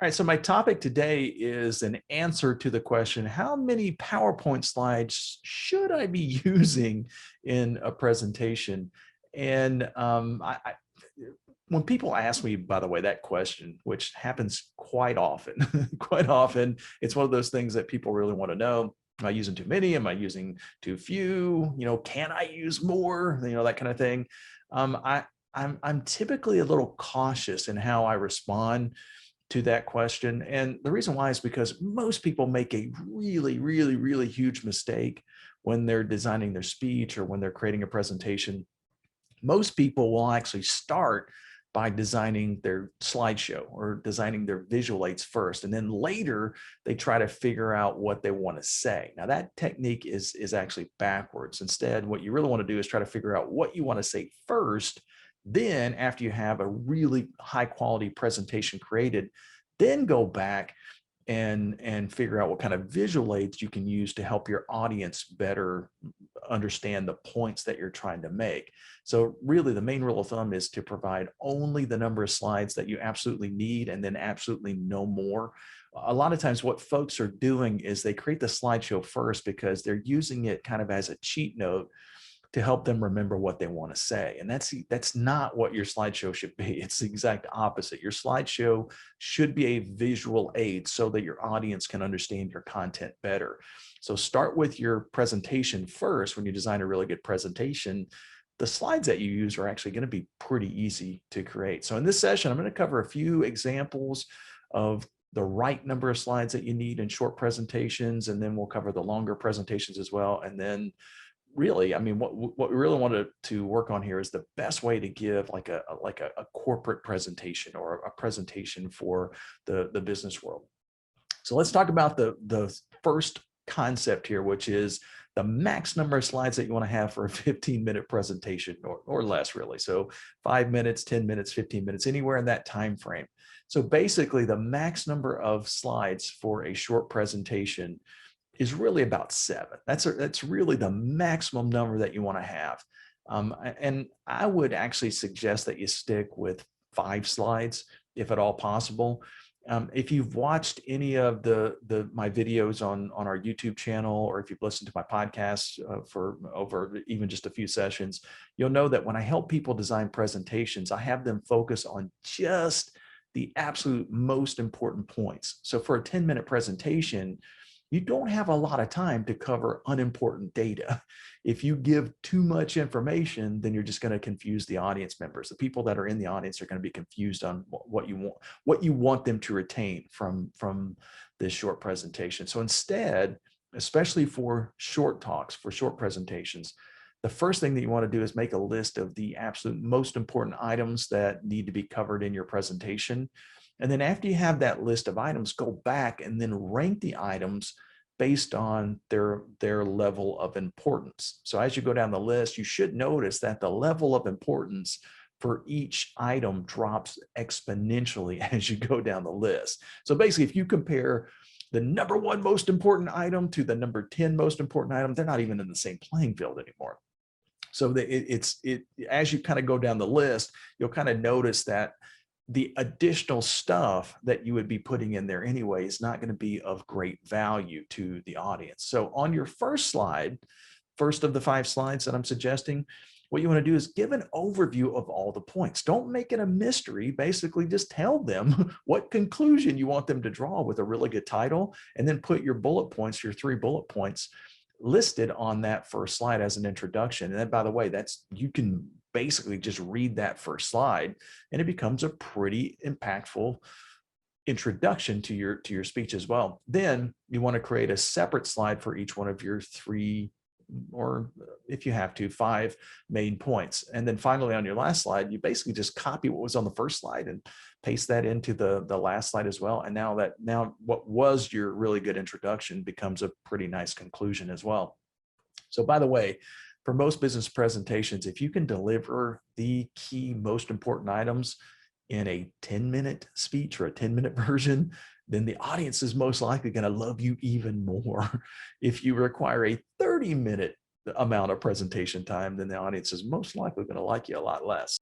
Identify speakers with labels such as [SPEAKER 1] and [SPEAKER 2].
[SPEAKER 1] All right, so my topic today is an answer to the question, how many PowerPoint slides should I be using in a presentation? And when people ask me, by the way, that question, which happens quite often, quite often, it's one of those things that people really want to know. Am I using too many? Am I using too few? Can I use more? That kind of thing. I'm typically a little cautious in how I respond to that question. And the reason why is because most people make a really, really, really huge mistake when they're designing their speech or when they're creating a presentation. Most people will actually start by designing their slideshow or designing their visual aids first. And then later they try to figure out what they want to say. Now that technique is actually backwards. Instead, what you really want to do is try to figure out what you want to say first. Then after you have a really high quality presentation created, then go back and figure out what kind of visual aids you can use to help your audience better understand the points that you're trying to make. So really the main rule of thumb is to provide only the number of slides that you absolutely need and then absolutely no more. A lot of times what folks are doing is they create the slideshow first because they're using it kind of as a cheat note to help them remember what they want to say. And that's not what your slideshow should be. It's the exact opposite. Your slideshow should be a visual aid so that your audience can understand your content better. So start with your presentation first. When you design a really good presentation, the slides that you use are actually going to be pretty easy to create. So in this session, I'm going to cover a few examples of the right number of slides that you need in short presentations, and then we'll cover the longer presentations as well. And then really, I mean, what we really wanted to work on here is the best way to give like a corporate presentation or a presentation for the business world. So let's talk about the first concept here, which is the max number of slides that you want to have for a 15-minute presentation or less, really. So 5 minutes, 10 minutes, 15 minutes, anywhere in that time frame. So basically the max number of slides for a short presentation is really about 7. That's really the maximum number that you want to have. And I would actually suggest that you stick with 5 slides, if at all possible. If you've watched any of my videos on our YouTube channel, or if you've listened to my podcasts for over even just a few sessions, you'll know that when I help people design presentations, I have them focus on just the absolute most important points. So for a 10-minute presentation, you don't have a lot of time to cover unimportant data. If you give too much information, then you're just going to confuse the audience members. The people that are in the audience are going to be confused on what you want them to retain from this short presentation. So instead, especially for short talks, for short presentations, the first thing that you want to do is make a list of the absolute most important items that need to be covered in your presentation. And then after you have that list of items, go back and then rank the items based on their level of importance. So as you go down the list, you should notice that the level of importance for each item drops exponentially as you go down the list. So basically, if you compare the number 1 most important item to the number 10 most important item, they're not even in the same playing field anymore. So as you kind of go down the list, you'll kind of notice that the additional stuff that you would be putting in there anyway is not going to be of great value to the audience. So on your first slide, first of the 5 slides that I'm suggesting, what you want to do is give an overview of all the points. Don't make it a mystery. Basically, just tell them what conclusion you want them to draw with a really good title, and then put your bullet points, your 3 bullet points listed on that first slide as an introduction. And then, by the way, you can basically just read that first slide and it becomes a pretty impactful introduction to your speech as well. Then you want to create a separate slide for each one of your 3, or if you have to, 5 main points. And then finally on your last slide, you basically just copy what was on the first slide and paste that into the last slide as well. And now what was your really good introduction becomes a pretty nice conclusion as well. So by the way, for most business presentations, if you can deliver the key most important items in a 10-minute speech or a 10-minute version, then the audience is most likely going to love you even more. If you require a 30-minute amount of presentation time, then the audience is most likely going to like you a lot less.